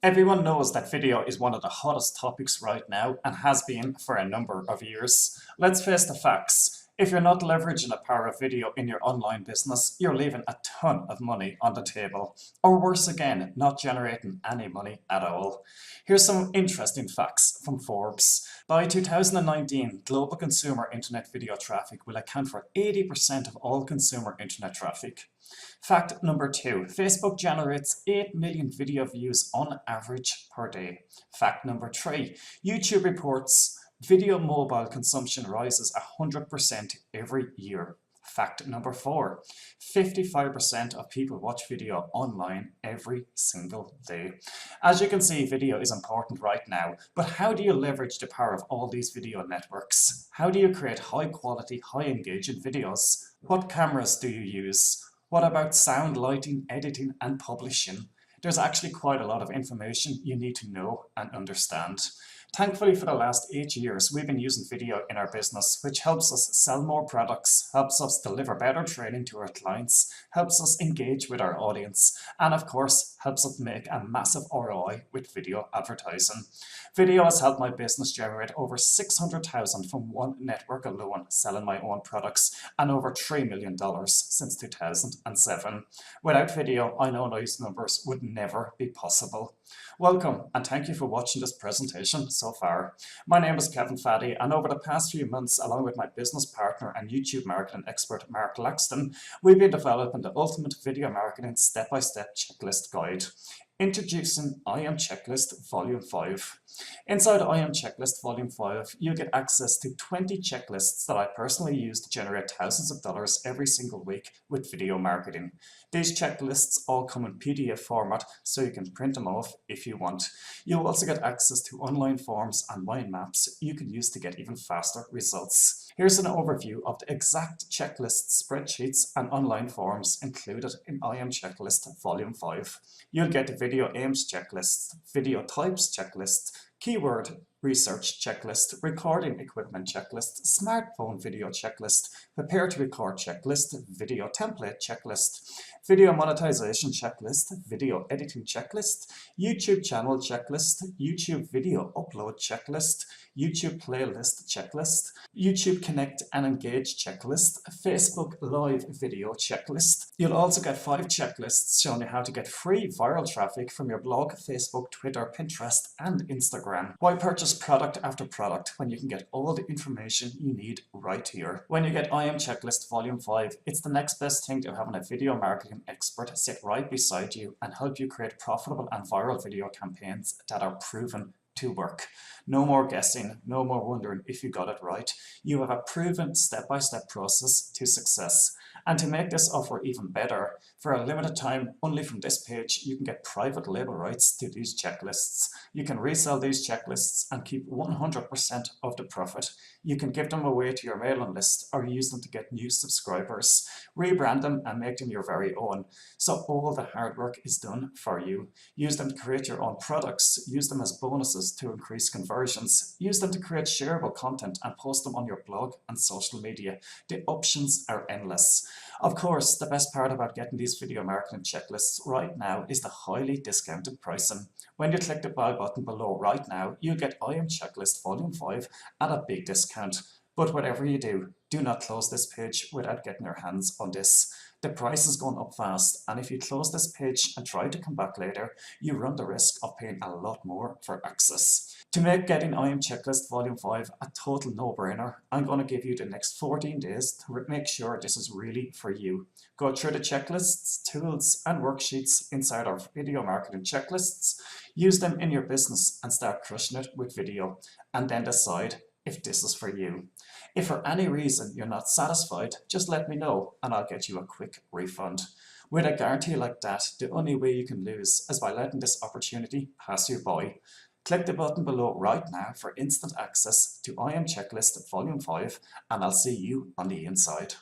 Everyone knows that video is one of the hottest topics right now and has been for a number of years. Let's face the facts. If you're not leveraging the power of video in your online business, you're leaving a ton of money on the table. Or worse again, not generating any money at all. Here's some interesting facts from Forbes. By 2019, global consumer internet video traffic will account for 80% of all consumer internet traffic. Fact number 2, Facebook generates 8 million video views on average per day. Fact number 3, YouTube reports video mobile consumption rises 100% every year. Fact number 4, 55% of people watch video online every single day. As you can see, video is important right now, but how do you leverage the power of all these video networks? How do you create high quality, high engaging videos? What cameras do you use? What about sound, lighting, editing, and publishing? There's actually quite a lot of information you need to know and understand. Thankfully, for the last 8 years, we've been using video in our business, which helps us sell more products, helps us deliver better training to our clients, helps us engage with our audience, and of course, helps us make a massive ROI with video advertising. Video has helped my business generate over $600,000 from one network alone, selling my own products, and over $3 million since 2007. Without video, I know these numbers would never be possible. Welcome, and thank you for watching this presentation so far. My name is Kevin Faddy, and over the past few months, along with my business partner and YouTube marketing expert Mark Laxton, we've been developing the ultimate video marketing step-by-step checklist guide. Introducing I Am Checklist Volume 5. Inside I Am Checklist Volume 5, you get access to 20 checklists that I personally use to generate thousands of dollars every single week with video marketing. These checklists all come in PDF format, so you can print them off if you want. You'll also get access to online forms and mind maps you can use to get even faster results. Here's an overview of the exact checklist spreadsheets and online forms included in I Am Checklist Volume 5. You'll get the video aims checklist, video types checklist, keyword research checklist, recording equipment checklist, smartphone video checklist, prepare to record checklist, video template checklist, video monetization checklist, video editing checklist, YouTube channel checklist, YouTube video upload checklist, YouTube playlist checklist, YouTube connect and engage checklist, Facebook live video checklist. You'll also get 5 checklists showing you how to get free viral traffic from your blog, Facebook, Twitter, Pinterest, and Instagram. Why purchase product after product when you can get all the information you need right here? When you get I Am Checklist Volume 5, it's the next best thing to having a video marketing expert sit right beside you and help you create profitable and viral video campaigns that are proven to work. No more guessing, no more wondering if you got it right. You have a proven step-by-step process to success. And to make this offer even better, for a limited time, only from this page, you can get private label rights to these checklists. You can resell these checklists and keep 100% of the profit. You can give them away to your mailing list or use them to get new subscribers. Rebrand them and make them your very own. So all the hard work is done for you. Use them to create your own products. Use them as bonuses to increase conversions. Use them to create shareable content and post them on your blog and social media. The options are endless. Of course, the best part about getting these video marketing checklists right now is the highly discounted pricing. When you click the buy button below right now, you get I Am Checklist Volume 5 at a big discount. But whatever you do, do not close this page without getting your hands on this. The price is going up fast, and if you close this page and try to come back later, you run the risk of paying a lot more for access. To make getting I Am Checklist Volume 5 a total no-brainer, I'm going to give you the next 14 days to make sure this is really for you. Go through the checklists, tools, and worksheets inside our video marketing checklists, use them in your business and start crushing it with video, and then decide if this is for you. If for any reason you're not satisfied, just let me know and I'll get you a quick refund. With a guarantee like that, the only way you can lose is by letting this opportunity pass you by. Click the button below right now for instant access to I Am Checklist Volume 5 and I'll see you on the inside.